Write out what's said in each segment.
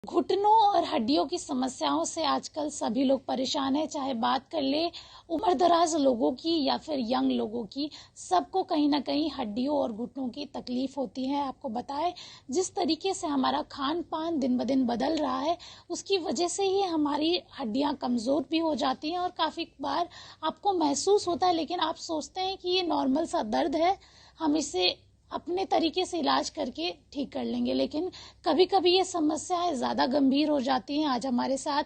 घुटनों और हड्डियों की समस्याओं से आजकल सभी लोग परेशान हैं, चाहे बात कर ले उम्र दराज लोगों की या फिर यंग लोगों की। सबको कहीं ना कहीं हड्डियों और घुटनों की तकलीफ होती है। आपको बताएं, जिस तरीके से हमारा खान पान दिन ब दिन बदल रहा है, उसकी वजह से ही हमारी हड्डियां कमज़ोर भी हो जाती हैं और काफ़ी बार आपको महसूस होता है, लेकिन आप सोचते हैं कि ये नॉर्मल सा दर्द है, हम इसे अपने तरीके से इलाज करके ठीक कर लेंगे। लेकिन कभी कभी ये समस्याएं ज़्यादा गंभीर हो जाती हैं। आज हमारे साथ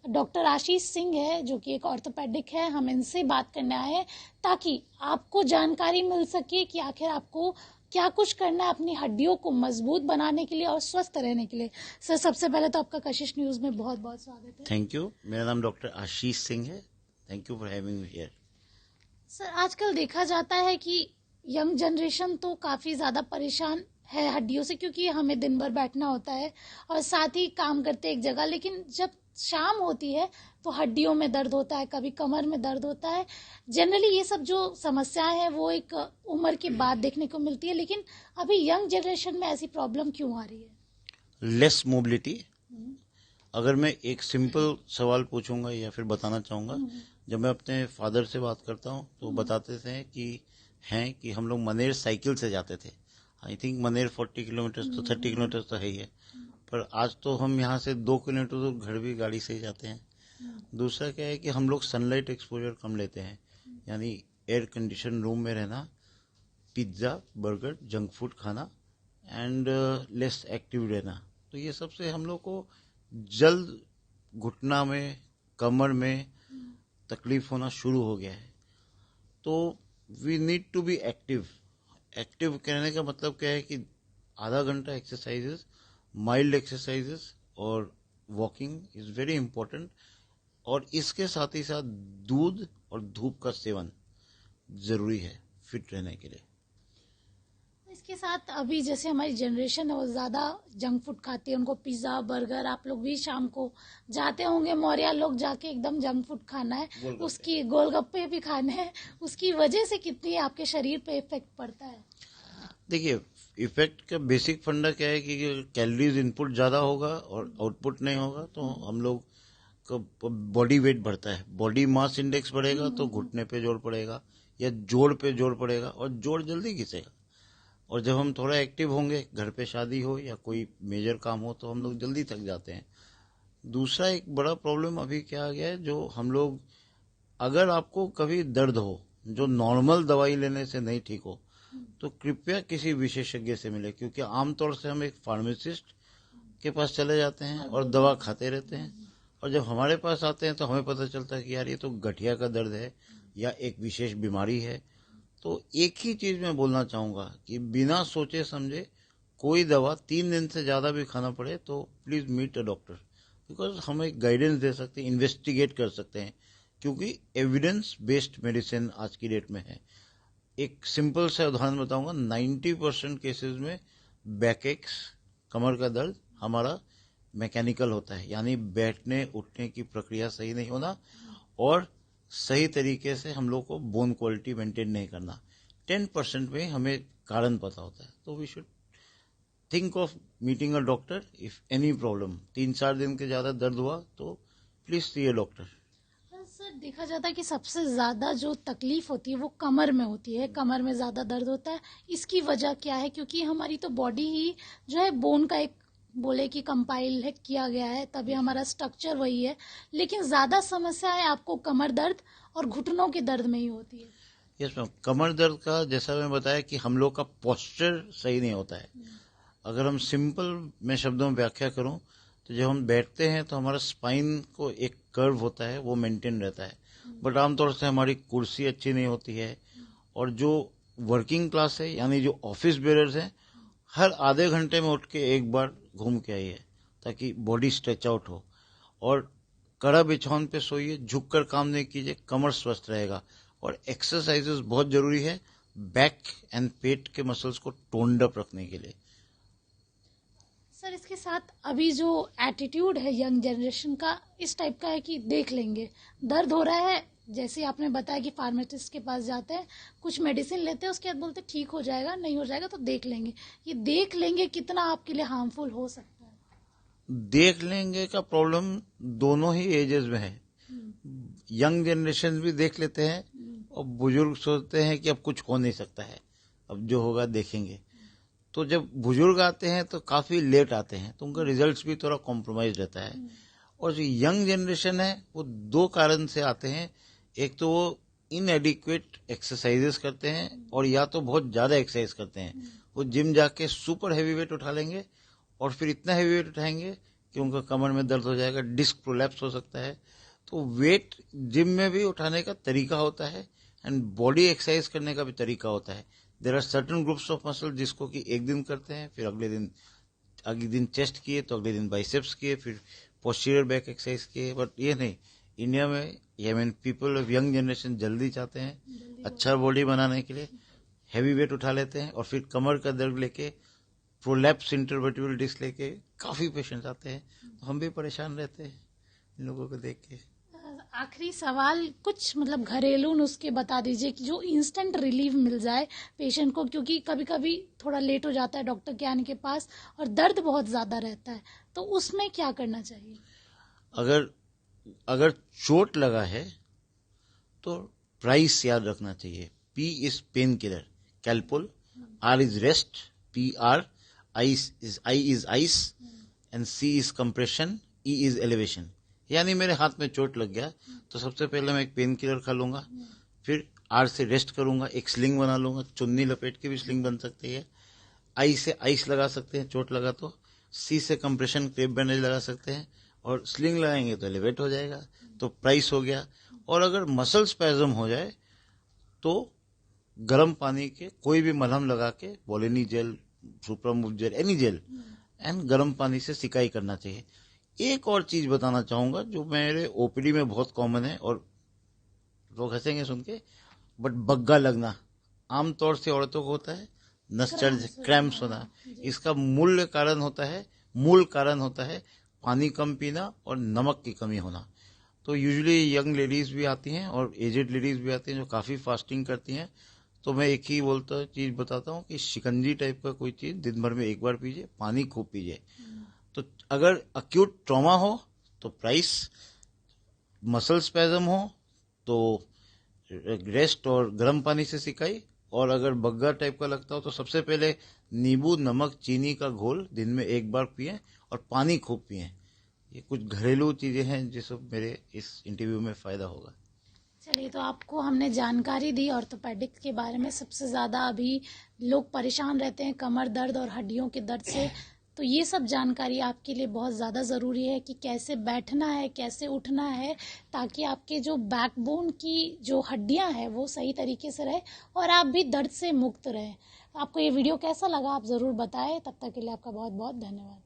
डॉक्टर आशीष सिंह है, जो कि एक ऑर्थोपेडिक है। हम इनसे बात करने आए हैं ताकि आपको जानकारी मिल सके कि आखिर आपको क्या कुछ करना है अपनी हड्डियों को मजबूत बनाने के लिए और स्वस्थ रहने के लिए। सर, सबसे पहले तो आपका कशिश न्यूज़ में बहुत बहुत स्वागत है। Thank you. मेरा नाम डॉक्टर आशीष सिंह है। Thank you for having me here. Sir, आजकल देखा जाता है कि यंग जनरेशन तो काफ़ी ज़्यादा परेशान है हड्डियों से, क्योंकि हमें दिन भर बैठना होता है और साथ ही काम करते एक जगह। लेकिन जब शाम होती है तो हड्डियों में दर्द होता है, कभी कमर में दर्द होता है। जनरली ये सब जो समस्याएं हैं वो एक उम्र के बाद देखने को मिलती है, लेकिन अभी यंग जनरेशन में ऐसी प्रॉब्लम क्यों आ रही है? Less mobility. अगर मैं एक सिंपल सवाल पूछूंगा या फिर बताना चाहूंगा, जब मैं अपने फादर से बात करता हूं तो बताते थे कि हम लोग मनेर साइकिल से जाते थे। आई थिंक मनेर 40 किलोमीटर तो 30 किलोमीटर तो है ही है, पर आज तो हम यहाँ से 2 किलोमीटर तो घर भी गाड़ी से ही जाते हैं। दूसरा क्या है कि हम लोग सनलाइट एक्सपोजर कम लेते हैं, यानी एयर कंडीशन रूम में रहना, पिज्ज़ा बर्गर जंक फूड खाना एंड लेस एक्टिव रहना। तो ये सबसे हम लोग को जल्द घुटना में, कमर में तकलीफ होना शुरू हो गया है। तो we need to be active. Active कहने का मतलब क्या है कि आधा घंटा एक्सरसाइजेस, माइल्ड एक्सरसाइजेस और वॉकिंग इज वेरी इंपॉर्टेंट। और इसके साथ ही साथ दूध और धूप का सेवन जरूरी है फिट रहने के लिए। इसके साथ अभी जैसे हमारी जनरेशन है वो ज़्यादा जंक फूड खाती है, उनको पिज़्ज़ा बर्गर, आप लोग भी शाम को जाते होंगे मौर्या लोग जाके एकदम जंक फूड खाना है, उसकी गोलगप्पे भी खाने हैं, उसकी वजह से कितनी आपके शरीर पे इफेक्ट पड़ता है? देखिए, इफेक्ट का बेसिक फंडा क्या है कि कैलोरीज इनपुट ज़्यादा होगा और आउटपुट नहीं होगा तो हम लोग का बॉडी वेट बढ़ता है, बॉडी मास इंडेक्स बढ़ेगा तो घुटने पे जोर पड़ेगा या जोड़ पे जोर पड़ेगा और जोड़ जल्दी घिसेगा। और जब हम थोड़ा एक्टिव होंगे, घर पे शादी हो या कोई मेजर काम हो, तो हम लोग जल्दी थक जाते हैं। दूसरा एक बड़ा प्रॉब्लम अभी क्या आ गया है, जो हम लोग, अगर आपको कभी दर्द हो जो नॉर्मल दवाई लेने से नहीं ठीक हो, तो कृपया किसी विशेषज्ञ से मिले, क्योंकि आमतौर से हम एक फार्मासिस्ट के पास चले जाते हैं और दवा खाते रहते हैं। और जब हमारे पास आते हैं तो हमें पता चलता है कि यार ये तो गठिया का दर्द है या एक विशेष बीमारी है। तो एक ही चीज मैं बोलना चाहूंगा कि बिना सोचे समझे कोई दवा 3 दिन से ज्यादा भी खाना पड़े तो please meet a doctor, because हम एक गाइडेंस दे सकते हैं, इन्वेस्टिगेट कर सकते हैं, क्योंकि एविडेंस बेस्ड मेडिसिन आज की डेट में है। एक सिंपल सा उदाहरण बताऊंगा, 90% केसेस में बैक एक्स, कमर का दर्द हमारा मैकेनिकल होता है, यानी बैठने उठने की प्रक्रिया सही नहीं होना और सही तरीके से हम लोग को बोन क्वालिटी मेंटेन नहीं करना। 10% में हमें कारण पता होता है। तो we should think of meeting a doctor if any problem. 3-4 दिन के ज्यादा दर्द हुआ तो please see a doctor. Sir, देखा जाता है कि सबसे ज्यादा जो तकलीफ होती है वो कमर में होती है, कमर में ज्यादा दर्द होता है। इसकी वजह क्या है? क्योंकि हमारी तो बॉडी ही जो है बोन का एक बोले कि कंपाइल है किया गया है, तभी हमारा स्ट्रक्चर वही है। लेकिन ज्यादा समस्या है आपको कमर दर्द और घुटनों के दर्द में ही होती है। यस मैम, कमर दर्द का जैसा मैं बताया कि हम लोग का पोस्चर सही नहीं होता है। अगर हम सिंपल में शब्दों में व्याख्या करूं तो जब हम बैठते हैं तो हमारा स्पाइन को एक कर्व होता है, वो मेंटेन रहता है। बट आमतौर से हमारी कुर्सी अच्छी नहीं होती है। और जो वर्किंग क्लास है, यानी जो ऑफिस बेरर्स हैं, हर आधे घंटे में उठ के एक बार घूम के आइए ताकि बॉडी स्ट्रेच आउट हो। और कड़ा बिछौन पे सोइए, झुक कर काम नहीं कीजिए, कमर स्वस्थ रहेगा। और एक्सरसाइजेस बहुत जरूरी है बैक एंड पेट के मसल्स को टोन्ड अप रखने के लिए। सर, इसके साथ अभी जो एटीट्यूड है यंग जनरेशन का इस टाइप का है कि देख लेंगे, दर्द हो रहा है, जैसे आपने बताया कि फार्मासिस्ट के पास जाते हैं, कुछ मेडिसिन लेते हैं, उसके बाद बोलते हैं ठीक हो जाएगा, नहीं हो जाएगा तो देख लेंगे। ये देख लेंगे कितना आपके लिए हार्मफुल हो सकता है? देख लेंगे का प्रॉब्लम दोनों ही एजेस में है। यंग जनरेशन भी देख लेते हैं और बुजुर्ग सोचते हैं कि अब कुछ हो नहीं सकता है, अब जो होगा देखेंगे। तो जब बुजुर्ग आते हैं तो काफी लेट आते हैं, तो उनका रिजल्ट्स भी थोड़ा कॉम्प्रोमाइज रहता है। और जो यंग जनरेशन है वो दो कारण से आते हैं। एक तो वो इनएडिक्वेट एक्सरसाइजेस करते हैं और या तो बहुत ज्यादा एक्सरसाइज करते हैं। वो जिम जाके सुपर हैवी वेट उठा लेंगे और फिर इतना हैवी वेट उठाएंगे कि उनका कमर में दर्द हो जाएगा, डिस्क प्रोलैप्स हो सकता है। तो वेट जिम में भी उठाने का तरीका होता है एंड बॉडी एक्सरसाइज करने का भी तरीका होता है। There are certain groups of muscle जिसको कि एक दिन करते हैं, फिर अगले दिन चेस्ट किए, तो अगले दिन बाइसेप्स किए, फिर पोस्टीरियर बैक एक्सरसाइज किए। बट ये नहीं, इंडिया में पीपल ऑफ यंग जनरेशन जल्दी चाहते हैं अच्छा बॉडी बनाने के लिए, हैवी वेट उठा लेते हैं और फिर कमर का दर्द लेके, प्रोलैप्स इंटरवर्टिब्रल डिस्क लेके काफी पेशेंट्स आते हैं। तो हम भी परेशान रहते हैं इन लोगों को देख के। आखिरी सवाल, कुछ मतलब घरेलू नुस्खे बता दीजिए कि जो इंस्टेंट रिलीफ मिल जाए पेशेंट को, क्योंकि कभी कभी थोड़ा लेट हो जाता है डॉक्टर के आने के पास और दर्द बहुत ज्यादा रहता है, तो उसमें क्या करना चाहिए? अगर चोट लगा है तो प्राइस याद रखना चाहिए। P is pain killer, Calpol, R is rest, PR, I is ice and C is compression, E is elevation. यानी मेरे हाथ में चोट लग गया तो सबसे पहले मैं एक पेन किलर खा लूंगा, फिर R से रेस्ट करूंगा, एक स्लिंग बना लूंगा, चुन्नी लपेट के भी स्लिंग बन सकती है। I से आइस लगा सकते हैं चोट लगा तो, C से कंप्रेशन क्रेप बैंडेज लगा सकते हैं और स्लिंग लगाएंगे तो एलिवेट हो जाएगा। तो प्राइस हो गया। और अगर मसल स्पैज्म हो जाए तो गर्म पानी के कोई भी मलहम लगा के, Volini gel, Supramove gel, any gel, and गर्म पानी से सिकाई करना चाहिए। एक और चीज बताना चाहूंगा जो मेरे ओपीडी में बहुत कॉमन है और लोग हंसेंगे सुन के, बट बग्गा लगना आमतौर से औरतों को होता है, नस चढ़, क्रैम्प्स होना। इसका मूल कारण होता है पानी कम पीना और नमक की कमी होना। तो यूजुअली यंग लेडीज भी आती हैं और एजेड लेडीज भी आती हैं जो काफी फास्टिंग करती हैं। तो मैं एक ही चीज बताता हूँ कि शिकंजी टाइप का कोई चीज दिन भर में एक बार पीजिए, पानी खूब पीजिए। तो अगर अक्यूट ट्रॉमा हो तो प्राइस, मसल स्पैज्म हो तो रेस्ट और गर्म पानी से सिकाई, और अगर बग्गा टाइप का लगता हो तो सबसे पहले नींबू, नमक, चीनी का घोल दिन में एक बार पिए और पानी खूब पिए। ये कुछ घरेलू चीजें हैं जिससे मेरे इस इंटरव्यू में फायदा होगा। चलिए, तो आपको हमने जानकारी दी ऑर्थोपेडिक्स के बारे में। सबसे ज़्यादा अभी लोग परेशान रहते हैं कमर दर्द और हड्डियों के दर्द से, तो ये सब जानकारी आपके लिए बहुत ज़्यादा ज़रूरी है कि कैसे बैठना है, कैसे उठना है, ताकि आपके जो बैकबोन की जो हड्डियां हैं वो सही तरीके से रहे और आप भी दर्द से मुक्त रहें। आपको ये वीडियो कैसा लगा आप ज़रूर बताएं। तब तक के लिए आपका बहुत बहुत धन्यवाद।